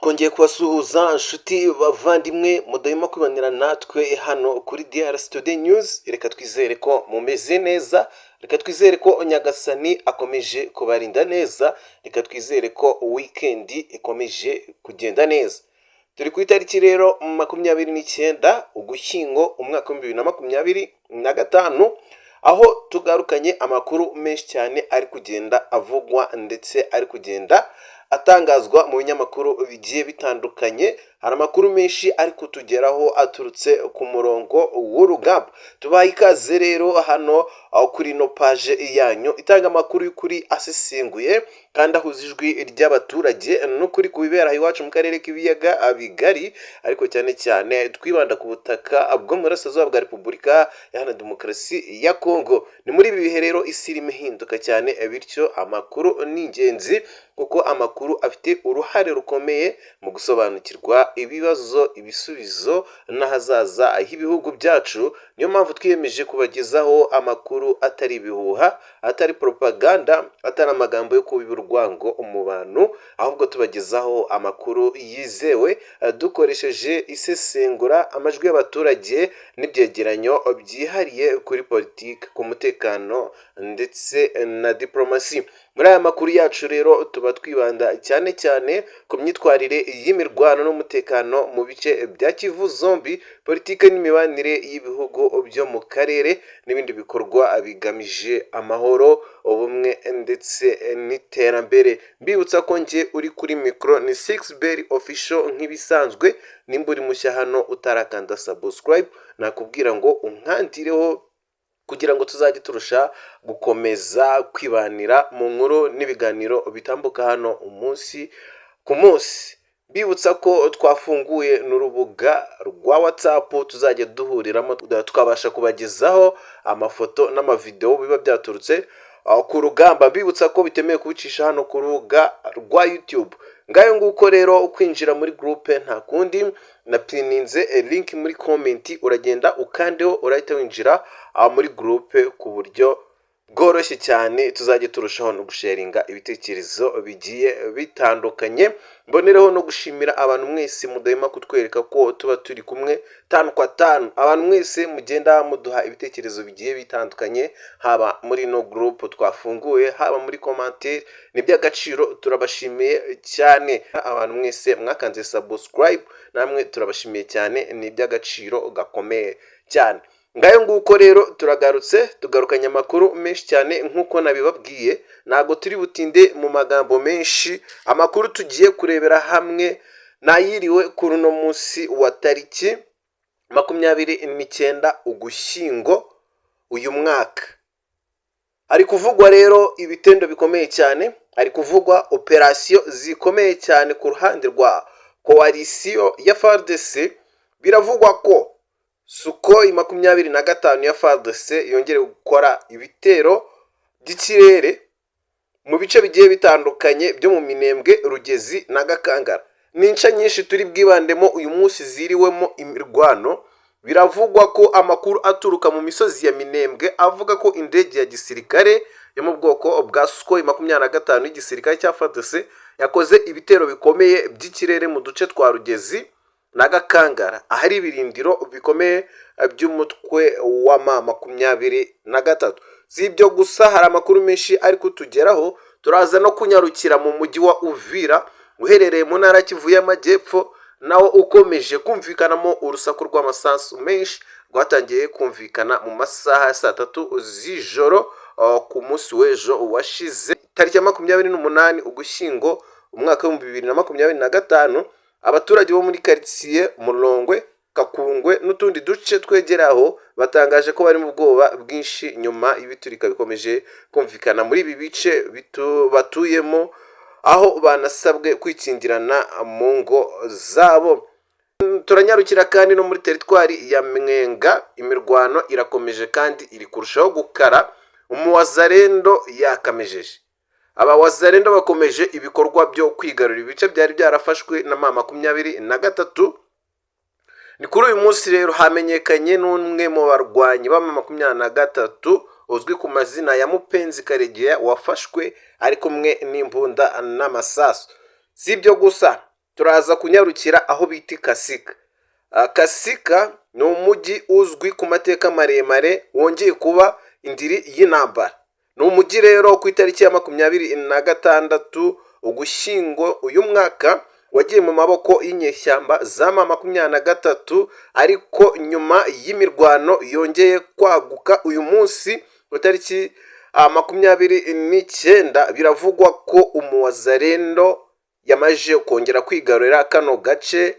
twongeye kubasuhuza inshuti bavandimwe mudahima kwibanira natwe hano kuri DRC Today News. Reka twizere ko mumeze neza, reka twizere ko Nyagasani akomeje kubarinda neza, reka twizere ko weekend ikomeje kugenda neza. Turi ku itariki rero 29 Ugushyingo umwaka wa 2025, aho tugarukanye amakuru menshi cyane ari kugenda avugwa ndetse ari kugenda atangazwa mu binyamakuru bigiye bitandukanye. Hari amakuru menshi ari kutugeraho aturutse ku murongo w'urugamba. Tubaye ikaze rero hano aho kuri no page yanyu itanga amakuru y'ukuri asesenguye kandi ahuza ijwi ry'abaturage n'ukuri ku bibera iwacu mu karere k'ibiyaga bigari, ariko cyane cyane twibanda ku butaka bwo mu burasirazuba bwa Repubulika Iharanira Demokarasi ya Kongo. Ni muri ibi bihe rero isi irimo ihinduka cyane, bityo amakuru ni ingenzi kuko amakuru afite uruhare rukomeye mu gusobanukirwa ibibazo, ibisubizo n'ahazaza h'ibihugu byacu. Niyo mpamvu twiyemeje kubagezaho amakuru atari ibihuha, atari propaganda, atari amagambo yo kubiba urwango mu bantu, ahubwo tubagezaho amakuru yizewe dukoresheje isesengura, amajwi y'abaturage n'ibyegeranyo byihariye kuri politiki, ku mutekano ndetse na diplomasi. Muri aya makuru yacu rero tuba twibanda cyane cyane ku myitwarire y'imirwano n'umutekano mu bice bya Kivu zombi, politiki n'imibanire y'ibihugu byo mu karere n'ibindi bikorwa bigamije amahoro, ubumwe ndetse n'iterambere. Mbibutsa ko nge uri kuri mikoro ni 6Berry official nk'ibisanzwe. Nimba uri mushya hano utarakanda subscribe, nakubwira ngo unkandireho kugira ngo tuzajye turusha gukomeza kwibanira mu nkuru n'ibiganiro bitambuka hano umunsi ku munsi. Bibutsa ko twafunguye n'urubuga rwa WhatsApp tuzajya duhuriramo tukabasha kubagezaho amafoto n'amavideo biba byaturutse ku rugamba. Bibutsa ko bitemewe kubicisha hano ku rubuga rwa YouTube. Ngayo nguko rero kwinjira muri groupe nta kundi, na pininze link muri comment, uragenda ukandeho urahita winjira muri groupe ku buryo bworoshye cyane. Tuzajye turushaho no gusharinga ibitekerezo bigiye bitandukanye. Mbonereho no gushimira abantu mwese mudahima kutwereka ko tuba turi kumwe 5 kwa 5. Abantu mwese mugenda muduha ibitekerezo bigiye bitandukanye, haba muri no group twafunguye, haba muri commentaire, ni by'agaciro. Turabashimiye cyane abantu mwese mwakanze subscribe, namwe turabashimiye cyane, ni by'agaciro gakomeye cyane. Ngayo nguko rero turagarutse, tugarukanye amakuru menshi cyane nk'uko nabibabwiye. Ntago turi butinde mu magambo menshi. Amakuru tugiye kurebera hamwe nayiriwe kuri uno munsi wa tariki 29 Ugushyingo uyu mwaka. Ari kuvugwa rero ibitendo bikomeye cyane, ari kuvugwa operasiyo zikomeye cyane ku ruhande rwa coalition ya FARDC. Biravugwa ko Sukhoi 25 ya FARDC yongere gukora ibitero by'ikirere mu bice bigiye bitandukanye byo mu Minembwe, Rugezi na Gakangara. Ninca nyinshi turi bwibandemo uyu munsi ziriwemo imirwano. Biravugwa ko amakuru aturuka mu misozi ya Minembwe avuga ko indege ya gisirikare yo mu bwoko bwa Sukhoi 25 y'igisirikare cya FARDC yakoze ibitero bikomeye by'ikirere mu duce twa Rugezi na Gakangara, ahari ibirindiro bikomeye by'umutwe wa M23. Si ibyo gusa, hari amakuru menshi ari kutugeraho. Turaza no kunyarukira mu mujyi wa Uvira uherereye mu ntara Kivu y'Amajyepfo, nawo ukomeje kumvikanamo urusaku rw'amasasu menshi rwatangiye kumvikana mu masaha ya 3 z'ijoro ku munsi w'ejo washize tariki 28 Ugushyingo umwaka wa 2025. Abaturage bo muri quartier Mulongwe, Kakungwe n'utundi duce twegeraho batangaje ko bari mu bwoba bwinshi nyuma y'ibiturika bikomeje kumvikana muri ibi bice batuyemo, aho banasabwe kwikingirana mu ngo zabo. Turanyarukira kandi no muri teritwari ya Mwenga. Imirwano irakomeje kandi iri kurushaho gukara. Umuwazarendo yakamejeje. Abawazarendo bakomeje ibikorwa byo kwigarurira ibice byari byarafashwe na M23. Ni kuri uyu munsi rero hamenyekanye n'umwe mu barwanyi ba M23 uzwi ku mazina ya Mupenzi Karegeya wafashwe ari kumwe n'imbunda n'amasasu. Si ibyo gusa, turaza kunyarukira aho bita Kasika. Kasika ni umujyi uzwi ku mateka maremare wongeye kuba indiri y'intambara. Ni umujyi rero ku itariki ya 26 Ugushyingo uyu mwaka wagiye mu maboko y'inyeshyamba za M23, ariko nyuma y'imirwano yongeye kwaguka uyu munsi ku itariki 29 biravugwa ko umuwazarendo yamaje kongera kwigarurira kano gace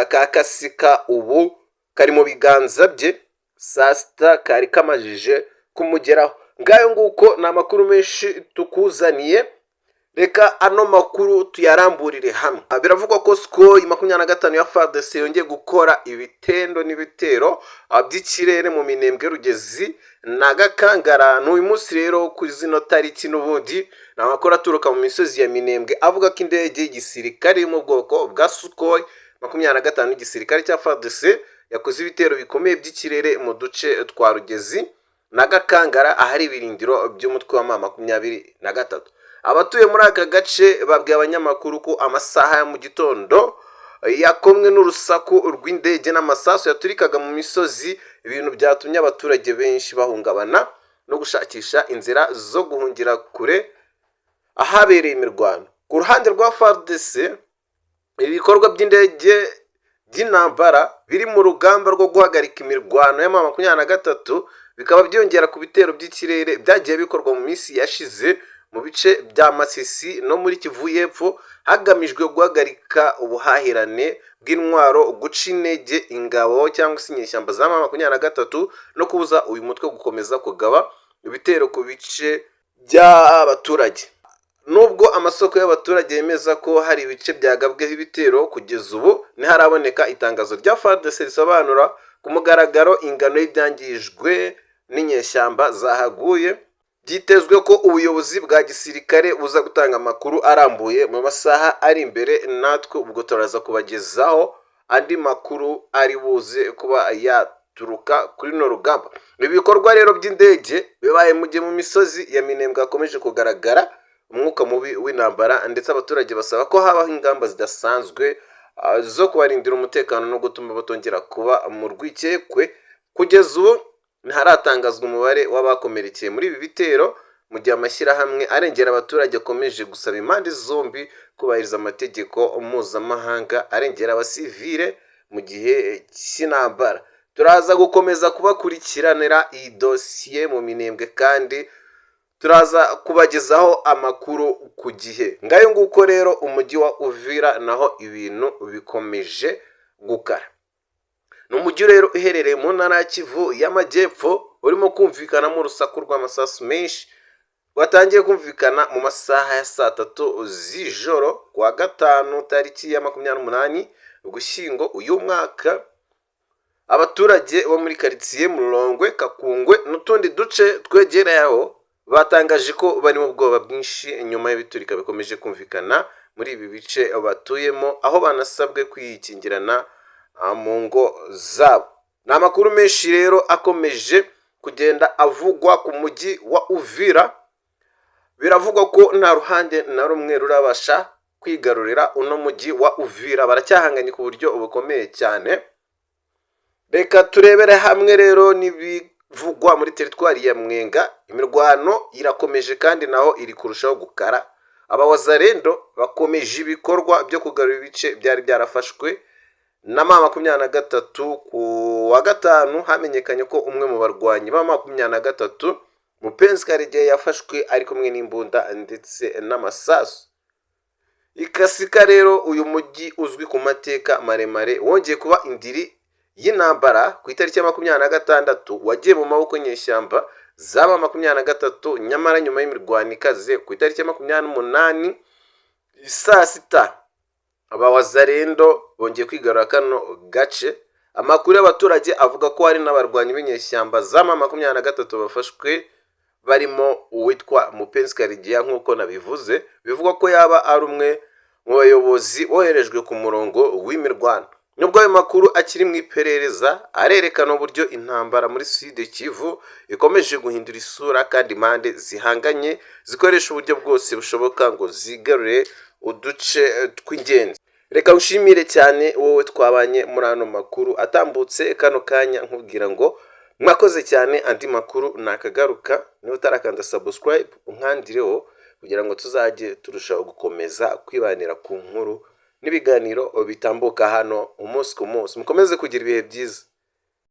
ka Kasika. Ubu kari mu biganza bye, saa sita kari kamajije kumugeraho. Ngayo nguko ni amakuru menshi tukuzaniye, reka ano makuru tuyaramburire hamwe. Biravugwa ko Sukhoi 25 ya FARDC yongeye gukora ibitendo n'ibitero by'ikirere mu Minembwe, Rugezi na Gakangara. N'uyu munsi rero ku zino tariki n'ubundi ni amakuru aturuka mu misozi ya Minembwe avuga ko indege y'igisirikare mu bwoko bwa Sukhoi 25 igisirikare cya FARDC yakoze ibitero bikomeye by'ikirere mu duce twa Rugezi na Gakangara ahari ibirindiro by'umutwe wa M23. Abatuye muri aka gace babwiye abanyamakuru ko amasaha ya mu gitondo yakomwe n'urusaku rw'indege n'amasasu yaturikaga mu misozi, ibintu byatumye abaturage benshi bahungabana no gushakisha inzira zo guhungira kure ahabereye imirwano. Ku ruhande rwa FARDC, ibikorwa by'indege by'intambara biri mu rugamba rwo guhagarika imirwano ya M23 bikaba byongera ku bitero by'ikirere byagiye bikorwa mu minsi yashize mu bice bya Masisi no muri Kivu y'Epfo, hagamijwe guhagarika ubuhahirane bw'intwaro, guca intege ingabo cyangwa se inyeshyamba za M23 no kubuza uyu mutwe gukomeza kugaba ibitero ku bice by'abaturage. Nubwo amasoko y'abaturage yemeza ko hari ibice byagabweho ibitero, kugeza ubu ntiharaboneka itangazo rya FARDC risobanura ku mugaragaro ingano y'ibyangijwe n'inyeshyamba zahaguye. Byitezwe ko ubuyobozi bwa gisirikare buza gutanga amakuru arambuye mu masaha ari imbere, natwe ubwo turaza kubagezaho andi makuru ari buze kuba yaturuka kuri no rugamba. Ibikorwa rero by'indege bibaye mu gihe mu misozi ya Minembwe hakomeje kugaragara umwuka mubi w'intambara, ndetse abaturage basaba ko habaho ingamba zidasanzwe zo kubarindira umutekano no gutuma batongera kuba mu rwikekwe. Kugeza ubu ntiharatangazwa umubare w'abakomerekeye muri ibi bitero, mu gihe amashyirahamwe arengera abaturage akomeje gusaba impande zombi kubahiriza amategeko mpuzamahanga arengera abasivile mu gihe cy'intambara. Turaza gukomeza kubakurikiranira iyi dosiye mu Minembwe kandi turaza kubagezaho amakuru ku gihe. Ngayo nguko rero umujyi wa Uvira naho ibintu bikomeje gukara. Ni umujyi rero uherereye mu ntara ya Kivu y'Amajyepfo, urimo kumvikanamo urusaku rw'amasasu menshi watangiye kumvikana mu masaha ya saa 3 z'ijoro kuwa gatanu tariki ya 28 Ugushyingo uyu mwaka. Abaturage bo muri karitsiye Mulongwe, Kakungwe n'utundi duce twegereye aho batangaje ko bari mu bwoba bwinshi nyuma y'ibiturika bikomeje kumvikana muri ibi bice batuyemo, aho banasabwe kwikingirana mu ngo zabo. Ni amakuru menshi rero akomeje kugenda avugwa ku mujyi wa Uvira. Biravugwa ko nta ruhande na rumwe rurabasha kwigarurira uno mujyi wa Uvira, baracyahanganye ku buryo bukomeye cyane. Reka turebere hamwe rero n'ibivugwa muri teritwari ya Mwenga. Imirwano irakomeje kandi naho iri kurushaho gukara. Abawazarendo bakomeje ibikorwa byo kugarura ibice byari byarafashwe na M23. Ku wa gatanu hamenyekanye ko umwe mu barwanyi ba M23 Mupenzi Karegeya yafashwe ari kumwe n'imbunda ndetse n'amasasu. Ikasika rero uyu mujyi uzwi ku mateka maremare wongeye kuba indiri y'intambara ku itariki ya 26 wagiye mu maboko nyeshyamba zaba 23, nyamara nyuma y'imirwano ikaze ku itariki ya 28 saa sita abawazarendo bongeye kwigarura kano gace. Amakuru y'abaturage avuga ko hari n'abarwanyi b'inyeshyamba za M23 bafashwe, barimo uwitwa Mupenzi Karegeya nk'uko nabivuze. Bivugwa ko yaba ari umwe mu bayobozi boherejwe ku murongo w'imirwano. Nubwo ayo makuru akiri mu iperereza, arerekana uburyo intambara muri Sud Kivu ikomeje guhindura isura kandi impande zihanganye zikoresha uburyo bwose bushoboka ngo zigarure uduce tw'ingenzi. reka ushimire cyane wowe twabanye muri ano makuru atambutse kano kanya nkubwira ngo mwakoze cyane. Andi makuru nakagaruka, niba utarakanda subscribe unkandireho kugira ngo tuzajye turushaho gukomeza kwibanira ku nkuru n'ibiganiro bitambuka hano umunsi ku munsi. Mukomeze kugira ibihe byiza.